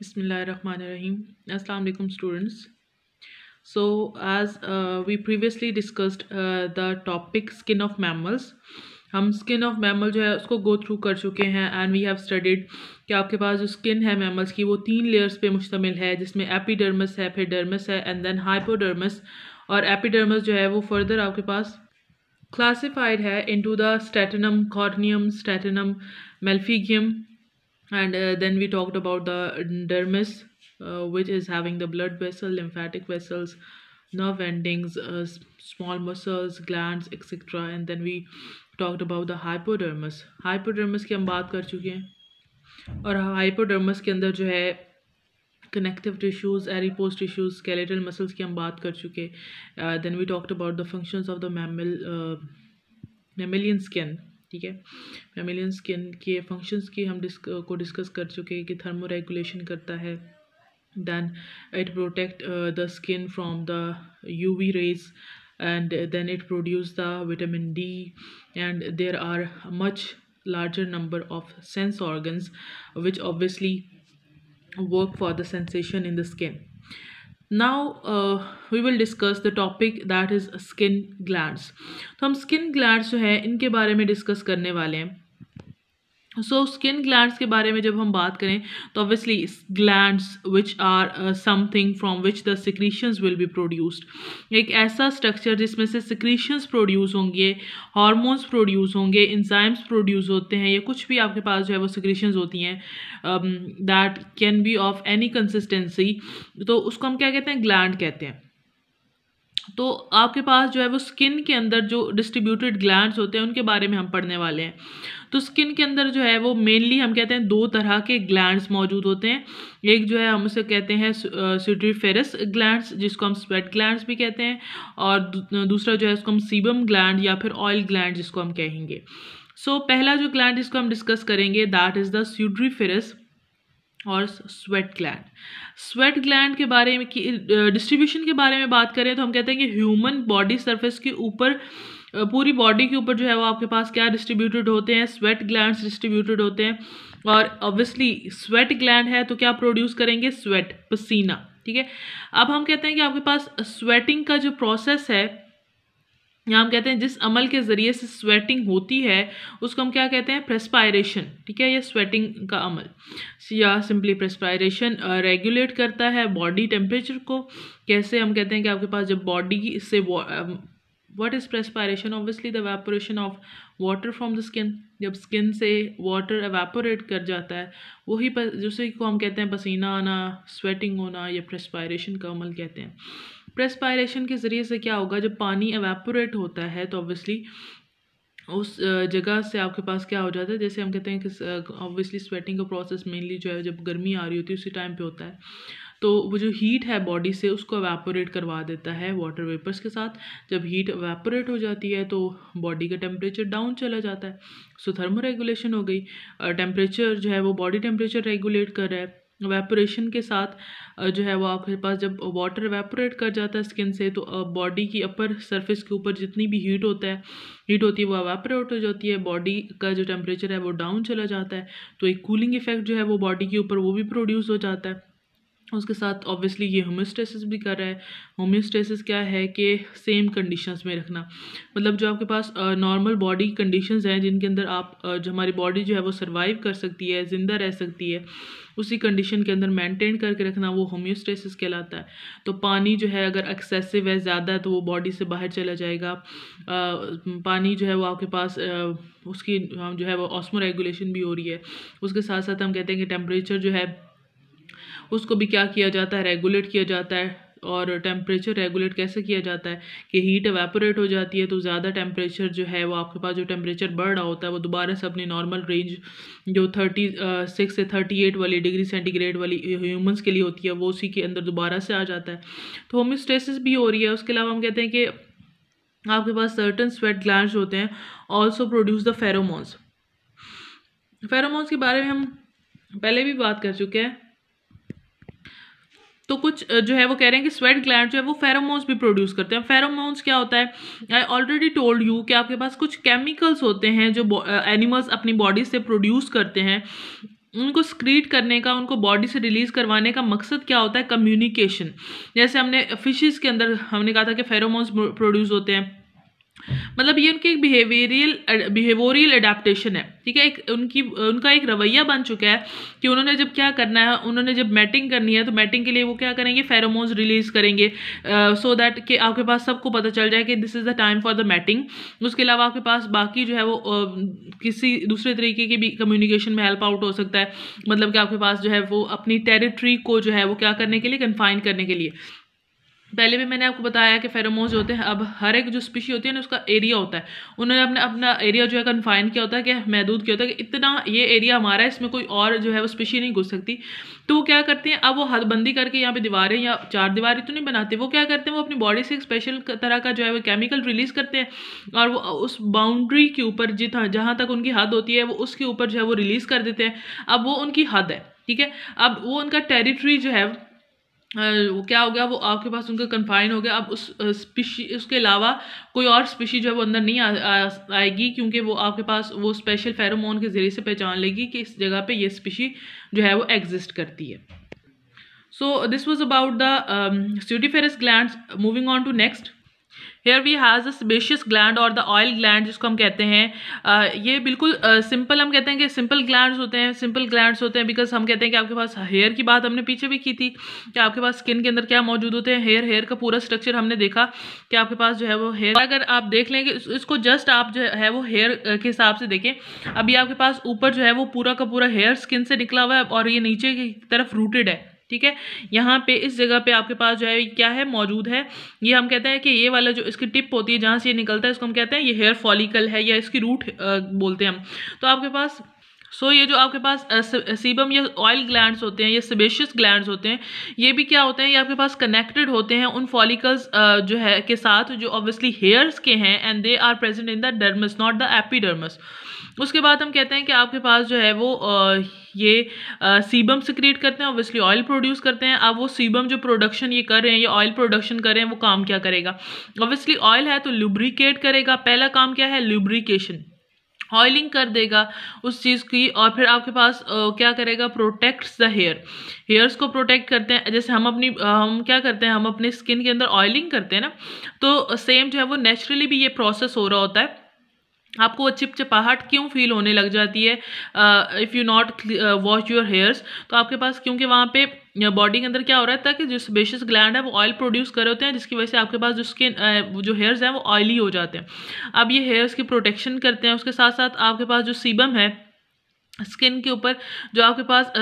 Bismillahirrahmanirrahim. Assalamu alaikum students. So as we previously discussed the topic skin of mammals, हम skin of mammal जो है उसको go through कर चुके हैं एंड वी हैव स्टडीड कि आपके पास जो स्किन है मैमल्स की वो 3 लेयर्स पे मुश्तमिल है, जिसमें एपिडर्मिस है, फिर डर्मिस है एंड देन हाइपोडर्मिस। और एपिडर्मिस जो है वो फर्दर आपके पास क्लासिफाइड है into the stratum corneum, stratum malpighium, and then we talked about the dermis, which is having the blood vessel, lymphatic vessels, nerve endings, small muscles, glands, etc. And then we talked about the hypodermis की हम बात कर चुके हैं। और हाइपोडर्मस के अंदर जो है connective tissues, adipose tissues, skeletal muscles की हम बात कर चुके। Then we talked about the functions of the mammalian skin. ठीक है, मैमेलियन स्किन के फंक्शंस की हम डिस्कस कर चुके हैं कि थर्मो रेगुलेशन करता है, then it protect the skin from the UV rays, and then it produce the vitamin D, and there are a much larger number of sense organs which obviously work for the sensation in the skin. Now we will discuss the topic that is skin glands. तो हम skin glands जो है इनके बारे में discuss करने वाले हैं। सो स्किन ग्लैंड्स के बारे में जब हम बात करें तो obviously glands which are something from which the secretions will be produced, एक ऐसा स्ट्रक्चर जिसमें से सिक्रीशंस प्रोड्यूस होंगे, हार्मोन्स प्रोड्यूस होंगे, इंजाइम्स प्रोड्यूस होते हैं, या कुछ भी आपके पास जो है वो सिक्रीशंस होती हैं that can be of any consistency, तो उसको हम क्या कहते हैं, ग्लैंड कहते हैं। तो आपके पास जो है वो स्किन के अंदर जो डिस्ट्रीब्यूटेड ग्लैंड्स होते हैं उनके बारे में हम पढ़ने वाले हैं। तो स्किन के अंदर जो है वो मेनली हम कहते हैं 2 तरह के ग्लैंड्स मौजूद होते हैं। एक जो है हम उसे कहते हैं स्यूडोरिफेरस ग्लैंड्स, जिसको हम स्वेट ग्लैंड्स भी कहते हैं, और दूसरा जो है उसको हम सीबम ग्लैंड या फिर ऑयल ग्लैंड जिसको हम कहेंगे। सो पहला जो ग्लैंड जिसको हम डिस्कस करेंगे दैट इज़ द स्यूडोरिफेरस और स्वेट ग्लैंड। स्वेट ग्लैंड के बारे में की डिस्ट्रीब्यूशन के बारे में बात करें तो हम कहते हैं कि ह्यूमन बॉडी सरफेस के ऊपर, पूरी बॉडी के ऊपर जो है वो आपके पास क्या डिस्ट्रीब्यूटेड होते हैं, स्वेट ग्लैंड्स डिस्ट्रीब्यूटेड होते हैं। और ऑब्वियसली स्वेट ग्लैंड है तो क्या प्रोड्यूस करेंगे, स्वेट, पसीना। ठीक है, अब हम कहते हैं कि आपके पास स्वेटिंग का जो प्रोसेस है, या हम कहते हैं जिस अमल के ज़रिए से स्वेटिंग होती है उसको हम क्या कहते हैं, प्रेस्पायरेशन। ठीक है, ये स्वेटिंग का अमल या सिंपली प्रेस्पायरेशन रेगुलेट करता है बॉडी टेम्परेचर को। कैसे, हम कहते हैं कि आपके पास जब बॉडी से what is perspiration, obviously the evaporation of water from the skin. जब स्किन से वाटर एवेपोरेट कर जाता है वही जिसे को हम कहते हैं पसीना आना, स्वेटिंग होना, या प्रेस्पायरेशन का अमल कहते हैं। प्रेस्पायरेशन के ज़रिए से क्या होगा, जब पानी एवेपोरेट होता है तो ऑब्वियसली उस जगह से आपके पास क्या हो जाता है, जैसे हम कहते हैं कि ऑब्वियसली स्वेटिंग का प्रोसेस मेनली जो है जब गर्मी आ रही होती है उसी टाइम पे होता है, तो वो जो हीट है बॉडी से उसको एवेपोरेट करवा देता है वाटर वेपर्स के साथ। जब हीट एवेपोरेट हो जाती है तो बॉडी का टेम्परेचर डाउन चला जाता है। सो थर्मो रेगुलेशन हो गई, टेम्परेचर जो है वो बॉडी टेम्परेचर रेगुलेट कर रहा है। वेपोरेशन के साथ जो है वो आपके पास जब वाटर वेपोरेट कर जाता है स्किन से तो बॉडी की अपर सरफेस के ऊपर जितनी भी हीट होती है वो वेपोरेट हो जाती है, बॉडी का जो टेम्परेचर है वो डाउन चला जाता है। तो एक कूलिंग इफेक्ट जो है वो बॉडी के ऊपर वो भी प्रोड्यूस हो जाता है। उसके साथ ऑब्वियसली ये होम्योस्टेसिस भी कर रहा है। होम्योस्टेसिस क्या है कि सेम कंडीशंस में रखना, मतलब जो आपके पास नॉर्मल बॉडी कंडीशंस हैं जिनके अंदर आप जो हमारी बॉडी जो है वो सर्वाइव कर सकती है, ज़िंदा रह सकती है, उसी कंडीशन के अंदर मेंटेन करके रखना वो होम्योस्टेसिस कहलाता है। तो पानी जो है अगर एक्सेसिव है, ज़्यादा है, तो वो बॉडी से बाहर चला जाएगा। पानी जो है वो आपके पास उसकी जो है वो ऑस्मो रेगुलेशन भी हो रही है। उसके साथ साथ हम कहते हैं कि टेम्परेचर जो है उसको भी क्या किया जाता है, रेगुलेट किया जाता है। और टेम्परेचर रेगुलेट कैसे किया जाता है कि हीट एवेपोरेट हो जाती है तो ज़्यादा टेम्परेचर जो है वो आपके पास जो टेम्परेचर बढ़ रहा होता है वो दोबारा से अपनी नॉर्मल रेंज जो 36 से 38 वाली डिग्री सेंटीग्रेड वाली ह्यूमंस के लिए होती है वो उसी के अंदर दोबारा से आ जाता है। तो होम्योस्टेसिस भी हो रही है। उसके अलावा हम कहते हैं कि आपके पास सर्टन स्वेट ग्लैंड्स होते हैं also produce the pheromones. Pheromones के बारे में हम पहले भी बात कर चुके हैं। तो कुछ जो है वो कह रहे हैं कि स्वेट ग्लैंड जो है वो फेरोमोन्स भी प्रोड्यूस करते हैं। फेरोमोन्स क्या होता है, आई ऑलरेडी टोल्ड यू कि आपके पास कुछ केमिकल्स होते हैं जो एनिमल्स अपनी बॉडी से प्रोड्यूस करते हैं उनको स्क्रीट करने का, उनको बॉडी से रिलीज करवाने का मकसद क्या होता है? कम्युनिकेशन। जैसे हमने फिशेस के अंदर हमने कहा था कि फेरोमोन्स प्रोड्यूस होते हैं, मतलब ये उनके एक बिहेवियरल एडेप्टेशन है, ठीक है। एक उनका एक रवैया बन चुका है कि उन्होंने जब क्या करना है, उन्होंने जब मैटिंग करनी है तो मैटिंग के लिए वो क्या करेंगे? फेरोमोन्स रिलीज करेंगे, सो दैट कि आपके पास सबको पता चल जाए कि this is the time for the mating. उसके अलावा आपके पास बाकी जो है वो किसी दूसरे तरीके की भी कम्युनिकेशन में हेल्प आउट हो सकता है, मतलब कि आपके पास जो है वो अपनी टेरिटरी को जो है वो क्या करने के लिए? कन्फाइन करने के लिए। पहले भी मैंने आपको बताया कि फेरोमोन्स होते हैं, अब हर एक जो स्पीशी होती है ना उसका एरिया होता है, उन्होंने अपना एरिया जो है कन्फाइन किया होता है, कि महदूद किया होता है कि इतना ये एरिया हमारा है, इसमें कोई और जो है वो स्पीशी नहीं घुस सकती। तो वो क्या करते हैं, अब वो हदबंदी करके यहाँ पे दीवारें या चार दीवारें तो नहीं बनाते, वो क्या करते हैं, वो अपनी बॉडी से एक स्पेशल तरह का जो है वो केमिकल रिलीज करते हैं, और वो उस बाउंड्री के ऊपर जहाँ तक उनकी हद होती है वो उसके ऊपर जो है वो रिलीज कर देते हैं। अब वो उनकी हद है, ठीक है। अब वो उनका टेरिटरी जो है वो क्या हो गया, वो आपके पास उनका कन्फाइन हो गया। अब उस स्पीशी, उसके अलावा कोई और स्पीशी जो है वो अंदर नहीं आएगी, क्योंकि वो आपके पास वो स्पेशल फेरोमोन के ज़रिए से पहचान लेगी कि इस जगह पे ये स्पीशी जो है वो एग्जिस्ट करती है। So this was about the sudoriferous glands. Moving on to next, here we has the sebaceous gland और द ऑयल ग्लैंड जिसको हम कहते हैं। ये बिल्कुल सिंपल, हम कहते हैं कि सिंपल ग्लैंड्स होते हैं, सिंपल ग्लैंड्स होते हैं बिकॉज हम कहते हैं कि आपके पास हेयर की बात हमने पीछे भी की थी कि आपके पास स्किन के अंदर क्या मौजूद होते हैं, हेयर का पूरा स्ट्रक्चर हमने देखा कि आपके पास जो है वो हेयर, अगर आप देख लेंगे इसको जस्ट आप जो है वो हेयर के हिसाब से देखें, अभी आपके पास ऊपर जो है वो पूरा का पूरा हेयर स्किन से निकला हुआ है और ये नीचे की तरफ रूटेड है, ठीक है। यहाँ पे इस जगह पे आपके पास जो है क्या है मौजूद है, ये हम कहते हैं कि ये वाला जो इसकी टिप होती है जहाँ से ये निकलता है इसको हम कहते हैं ये हेयर फॉलिकल है, या इसकी रूट बोलते हैं हम। तो आपके पास ये जो आपके पास सीबम या ऑयल ग्लैंड्स होते हैं, ये सेबेशियस ग्लैंड्स होते हैं, ये भी क्या होते हैं, ये आपके पास कनेक्टेड होते हैं उन फॉलिकल्स जो है के साथ जो ऑब्वियसली हेयर्स के हैं, and they are present in the dermis, not the epidermis. उसके बाद हम कहते हैं कि आपके पास जो है वो ये सीबम सिक्रीट करते हैं, ऑब्वियसली ऑयल प्रोड्यूस करते हैं। अब वो सीबम जो प्रोडक्शन ये कर रहे हैं, ये ऑयल प्रोडक्शन कर रहे हैं, वो काम क्या करेगा? ऑब्वियसली ऑयल है तो लुब्रिकेट करेगा, पहला काम क्या है? लुब्रिकेशन, ऑयलिंग कर देगा उस चीज़ की। और फिर आपके पास क्या करेगा? प्रोटेक्ट्स द हेयर्स को प्रोटेक्ट करते हैं। जैसे हम क्या करते हैं, हम अपने स्किन के अंदर ऑयलिंग करते हैं ना, तो सेम जो है वो नेचुरली भी ये प्रोसेस हो रहा होता है। आपको वो चिपचिपाहट क्यों फील होने लग जाती है if you not wash your hairs? तो आपके पास क्योंकि वहाँ पे बॉडी के अंदर क्या हो रहा है, ताकि जो सेबेशियस ग्लैंड है वो ऑयल प्रोड्यूस कर रहे होते हैं, जिसकी वजह से आपके पास जो स्किन जो हेयर्स हैं वो ऑयली हो जाते हैं। अब ये हेयर्स की प्रोटेक्शन करते हैं, उसके साथ साथ आपके पास जो सीबम है स्किन के ऊपर जो आपके पास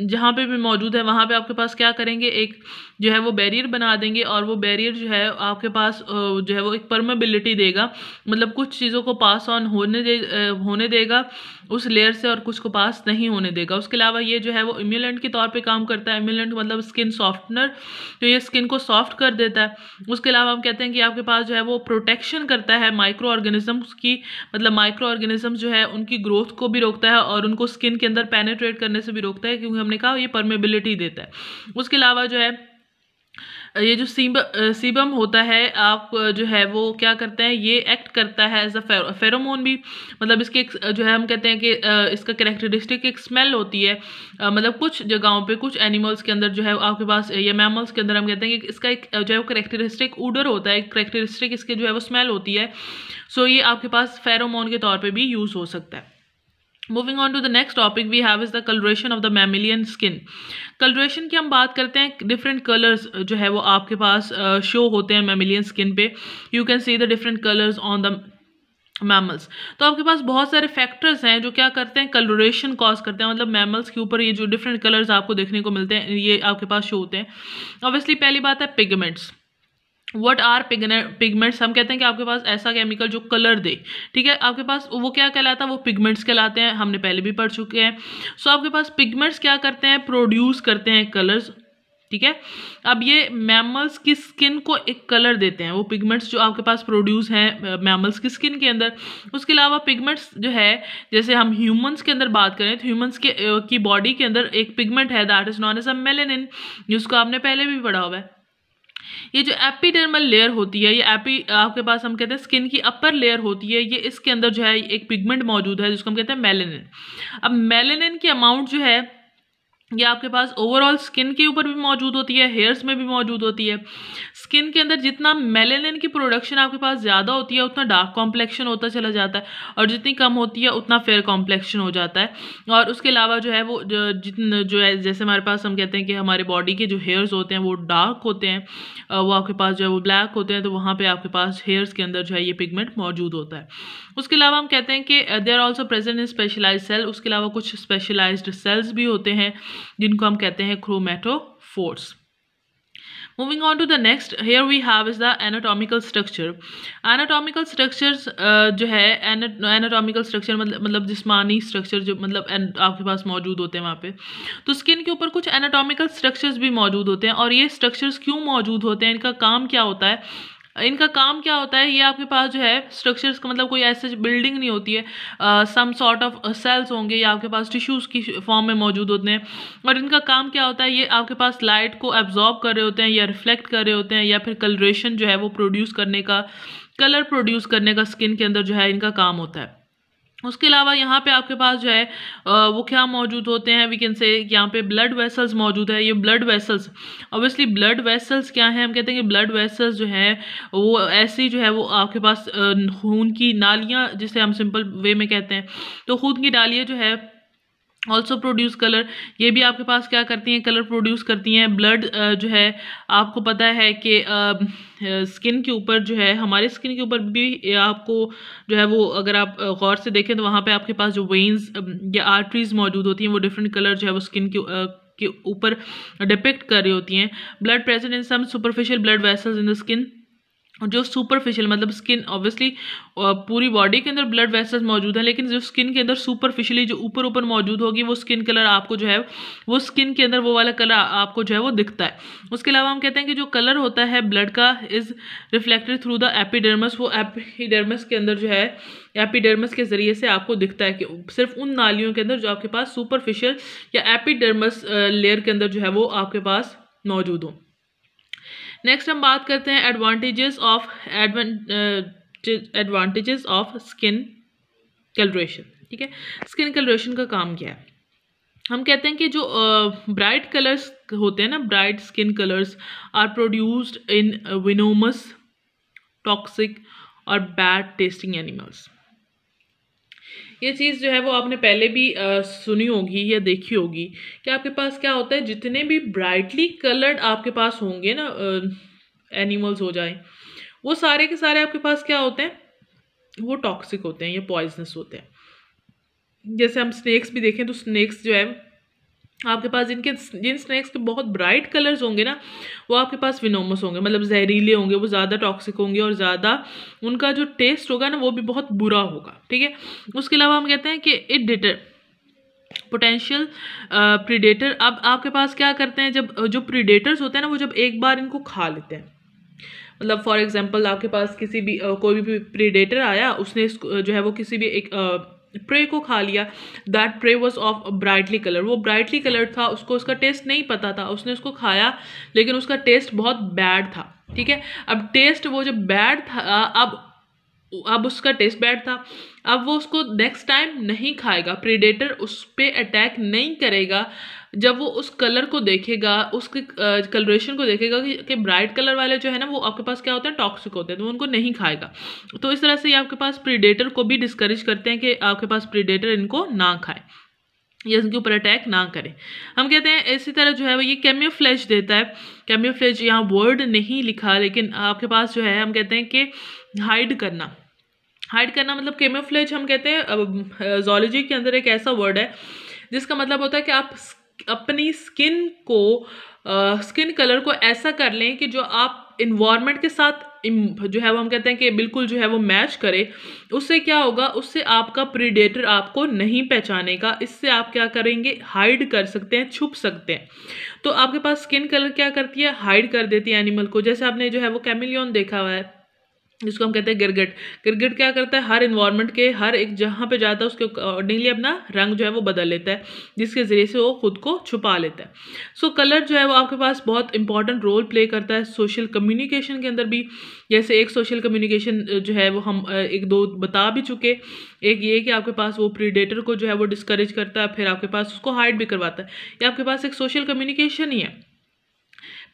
जहाँ पे भी मौजूद है वहाँ पे आपके पास क्या करेंगे, एक जो है वो बैरियर बना देंगे, और वो बैरियर जो है आपके पास जो है वो एक परमेबिलिटी देगा, मतलब कुछ चीज़ों को पास ऑन होने देगा उस लेयर से और कुछ को पास नहीं होने देगा। उसके अलावा ये जो है वो इम्यूलेंट के तौर पे काम करता है। इम्यूलेंट मतलब स्किन सॉफ्टनर, तो ये स्किन को सॉफ्ट कर देता है। उसके अलावा हम कहते हैं कि आपके पास जो है वो प्रोटेक्शन करता है माइक्रो ऑर्गेनिजम्स की, मतलब माइक्रो ऑर्गेनिजम्स जो है उनकी ग्रोथ को भी रोकता है और उनको स्किन के अंदर पेनिट्रेट करने से भी रोकता है, क्योंकि हमने कहा ये परमेबिलिटी देता है। उसके अलावा जो है ये जो सीबम होता है, आप जो है वो क्या करता है, ये एक्ट करता है एज अ फेरोमोन भी, मतलब इसके एक जो है हम कहते हैं कि इसका कैरेक्टरिस्टिक एक स्मेल होती है। मतलब कुछ जगहों पे कुछ एनिमल्स के अंदर जो है आपके पास, या मैमल्स के अंदर हम कहते हैं कि इसका एक जो है वो कैरेक्टरिस्टिक ओडर होता है, कैरेक्टरिस्टिक इसके जो है वो स्मेल होती है। सो ये आपके पास फेरोमोन के तौर पर भी यूज़ हो सकता है। Moving on to the next topic we have is the coloration of the mammalian skin. Coloration की हम बात करते हैं, डिफरेंट कलर्स जो है वो आपके पास शो होते हैं मैमिलियन स्किन पे। You can see the different colours on the mammals. तो आपके पास बहुत सारे फैक्टर्स हैं जो क्या करते हैं, कलरेशन कॉज करते हैं, मतलब मैमल्स के ऊपर ये जो डिफरेंट कलर्स आपको देखने को मिलते हैं ये आपके पास शो होते हैं। ऑब्वियसली पहली बात है पिगमेंट्स। What are pigments? हम कहते हैं कि आपके पास ऐसा केमिकल जो कलर दे, ठीक है, आपके पास वो क्या कहलाता है, वो पिगमेंट्स कहलाते हैं, हमने पहले भी पढ़ चुके हैं। सो आपके पास पिगमेंट्स क्या करते हैं, प्रोड्यूस करते हैं कलर्स, ठीक है। अब ये मैमल्स की स्किन को एक कलर देते हैं, वो पिगमेंट्स जो आपके पास प्रोड्यूस हैं मैमल्स की स्किन के अंदर। उसके अलावा पिगमेंट्स जो है, जैसे हम ह्यूमंस के अंदर बात करें तो ह्यूमंस की बॉडी के अंदर एक पिगमेंट है that is known as a melanin, जिसको आपने पहले भी पढ़ा हुआ है। ये जो एपिडर्मल लेयर होती है, ये आपके पास हम कहते हैं स्किन की अपर लेयर होती है, ये इसके अंदर जो है एक पिगमेंट मौजूद है जिसको हम कहते हैं मेलेनिन। अब मेलेनिन की अमाउंट जो है ये आपके पास ओवरऑल स्किन के ऊपर भी मौजूद होती है, हेयर्स में भी मौजूद होती है। स्किन के अंदर जितना मेलेनिन की प्रोडक्शन आपके पास ज़्यादा होती है उतना डार्क कॉम्प्लेक्शन होता चला जाता है, और जितनी कम होती है उतना फेयर कॉम्प्लेक्शन हो जाता है। और उसके अलावा जो है वो जो है जैसे हमारे पास हम कहते हैं कि हमारे बॉडी के जो हेयर्स होते हैं वो डार्क होते हैं, वो आपके पास जो है वो ब्लैक होते हैं, तो वहाँ पर आपके पास हेयर्स के अंदर जो है ये पिगमेंट मौजूद होता है। उसके अलावा हम कहते हैं कि they are also present in specialised cell. उसके अलावा कुछ स्पेशलाइज्ड सेल्स भी होते हैं जिनको हम कहते हैं chromatophores. Moving on to the next, here we have is the anatomical structure. Anatomical structures जो है anatomical structure मतलब जिस्मानी structure जो मतलब आपके पास मौजूद होते हैं वहाँ पे। तो स्किन के ऊपर कुछ anatomical structures भी मौजूद होते हैं, और ये structures क्यों मौजूद होते हैं, इनका काम क्या होता है? इनका काम क्या होता है, ये आपके पास जो है स्ट्रक्चर्स का मतलब कोई ऐसे बिल्डिंग नहीं होती है, सम सॉर्ट ऑफ सेल्स होंगे या आपके पास टिश्यूज़ की फॉर्म में मौजूद होते हैं। और इनका काम क्या होता है, ये आपके पास लाइट को एब्जॉर्ब कर रहे होते हैं या रिफ्लेक्ट कर रहे होते हैं, या फिर कलरेशन जो है वो प्रोड्यूस करने का, कलर प्रोड्यूस करने का स्किन के अंदर जो है इनका काम होता है। उसके अलावा यहाँ पे आपके पास जो है वो क्या मौजूद होते हैं, वी कैन से यहाँ पे ब्लड वेसल्स मौजूद है। ये blood vessels, obviously blood vessels क्या है, हम कहते हैं कि ब्लड वेसल्स जो है वो ऐसी जो है वो आपके पास खून की नालियाँ, जिसे हम सिंपल वे में कहते हैं, तो खून की नालियाँ जो है ऑल्सो प्रोड्यूस कलर। ये भी आपके पास क्या करती हैं, कलर प्रोड्यूस करती हैं। ब्लड जो है आपको पता है कि स्किन के ऊपर जो है, हमारे स्किन के ऊपर भी आपको जो है वो अगर आप गौर से देखें तो वहाँ पे आपके पास जो वेन्स या आर्टरीज मौजूद होती हैं वो डिफरेंट कलर जो है वो स्किन के ऊपर डिपिक्ट कर रही होती हैं। Blood present in some superficial blood vessels in the skin. जो सुपरफिशियल मतलब स्किन, ऑब्वियसली पूरी बॉडी के अंदर ब्लड वेसल्स मौजूद है, लेकिन जो स्किन के अंदर सुपरफिशियली जो ऊपर ऊपर मौजूद होगी वो स्किन कलर आपको जो है वो स्किन के अंदर वो वाला कलर आपको जो है वो दिखता है। उसके अलावा हम कहते हैं कि जो कलर होता है ब्लड का is reflected through the epidermis. वो एपिडर्मस के अंदर जो है, एपिडर्मस के ज़रिए से आपको दिखता है कि सिर्फ उन नालियों के अंदर जो आपके पास सुपरफिशियल या एपिडर्मस लेयर के अंदर जो है वो आपके पास मौजूद हो। नेक्स्ट हम बात करते हैं एडवांटेजेस ऑफ स्किन कलरेशन। ठीक है, स्किन कलरेशन का काम क्या है? हम कहते हैं कि जो ब्राइट कलर्स होते हैं ना, bright skin colours are produced in venomous, toxic और बैड टेस्टिंग एनिमल्स। ये चीज़ जो है वो आपने पहले भी सुनी होगी या देखी होगी कि आपके पास क्या होता है, जितने भी ब्राइटली कलर्ड आपके पास होंगे ना एनिमल्स हो जाए, वो सारे के सारे आपके पास क्या होते हैं, वो टॉक्सिक होते हैं या पॉइजनस होते हैं। जैसे हम स्नेक्स भी देखें तो स्नेक्स जो है आपके पास जिन स्नेक्स के बहुत ब्राइट कलर्स होंगे ना वो आपके पास विनोमस होंगे, मतलब जहरीले होंगे, वो ज़्यादा टॉक्सिक होंगे और ज़्यादा उनका जो टेस्ट होगा ना वो भी बहुत बुरा होगा। ठीक है, उसके अलावा हम कहते हैं कि इट डिटर पोटेंशियल प्रीडेटर। अब आपके पास क्या करते हैं, जब जो प्रीडेटर्स होते हैं ना वो जब एक बार इनको खा लेते हैं, मतलब फॉर एग्जांपल आपके पास किसी भी कोई भी प्रीडेटर आया, उसने जो है वो किसी भी एक प्रे को खा लिया, that prey was of brightly colour, वो ब्राइटली कलर था, उसको उसका टेस्ट नहीं पता था, उसने उसको खाया लेकिन उसका टेस्ट बहुत बैड था। ठीक है, अब टेस्ट वो जब बैड था, अब उसका टेस्ट बैड था, अब वो उसको नेक्स्ट टाइम नहीं खाएगा, प्रीडेटर उस पर अटैक नहीं करेगा। जब वो उस कलर को देखेगा, उसके कलरेशन को देखेगा कि ब्राइट कलर वाले जो है ना वो आपके पास क्या होते हैं, टॉक्सिक होते हैं, तो वो उनको नहीं खाएगा। तो इस तरह से ये आपके पास प्रीडेटर को भी डिस्करेज करते हैं कि आपके पास प्रीडेटर इनको ना खाए या इनके ऊपर अटैक ना करें। हम कहते हैं इसी तरह जो है वो ये कैम्यूफ्लेज देता है। कैम्यूफ्लेज यहाँ वर्ड नहीं लिखा, लेकिन आपके पास जो है हम कहते हैं कि हाइड करना मतलब कैम्यूफ्लेज हम कहते हैं ज़ूलॉजी के अंदर एक ऐसा वर्ड है जिसका मतलब होता है कि आप अपनी स्किन कलर को ऐसा कर लें कि जो आप इन्वायरमेंट के साथ जो है वो हम कहते हैं कि बिल्कुल जो है वो मैच करे। उससे क्या होगा, उससे आपका प्रीडेटर आपको नहीं पहचानेगा, इससे आप क्या करेंगे, हाइड कर सकते हैं, छुप सकते हैं। तो आपके पास स्किन कलर क्या करती है, हाइड कर देती है एनिमल को। जैसे आपने जो है वो कैमिलियन देखा हुआ है, जिसको हम कहते हैं गिरगिट। गिरगिट क्या करता है, हर इन्वायरमेंट के हर एक जहाँ पे जाता है उसके अकॉर्डिंगली अपना रंग जो है वो बदल लेता है, जिसके ज़रिए से वो खुद को छुपा लेता है। सो कलर जो है वो आपके पास बहुत इंपॉर्टेंट रोल प्ले करता है सोशल कम्युनिकेशन के अंदर भी। जैसे एक सोशल कम्युनिकेशन जो है वो हम एक दो बता भी चुके। एक ये कि आपके पास वो प्रीडेटर को जो है वो डिस्करेज करता है, फिर आपके पास उसको हाइड भी करवाता है। ये आपके पास एक सोशल कम्युनिकेशन ही है।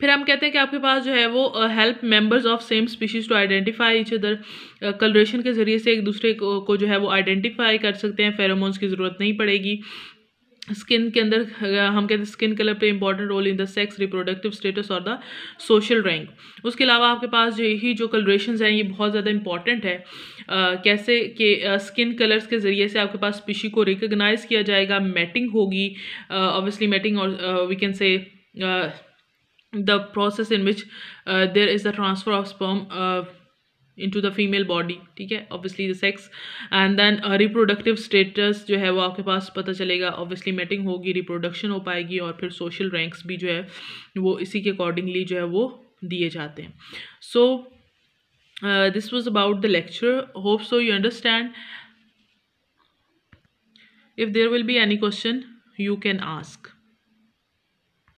फिर हम कहते हैं कि आपके पास जो है वो help members of same species to identify each other. Coloration के ज़रिए से एक दूसरे को जो है वो आइडेंटिफाई कर सकते हैं, फेरोमोन्स की ज़रूरत नहीं पड़ेगी। स्किन के अंदर हम कहते हैं skin colour play important role in the sex, reproductive status और द सोशल रैंक। उसके अलावा आपके पास जो यही जो कलरेशंस हैं ये बहुत ज़्यादा इंपॉर्टेंट है। कैसे कि स्किन कलर्स के ज़रिए से आपके पास स्पीशी को रिकग्नाइज़ किया जाएगा, मैटिंग होगी, ऑब्वियसली मैटिंग, और we can say the process in which there is a transfer of sperm into the female body, ठीक है, obviously the sex, and then reproductive status जो है वो आपके पास पता चलेगा, obviously mating होगी, reproduction हो पाएगी, और फिर social ranks भी जो है वो इसी के accordingly जो है वो दिए जाते हैं। So this was about the lecture. Hope so you understand. If there will be any question you can ask.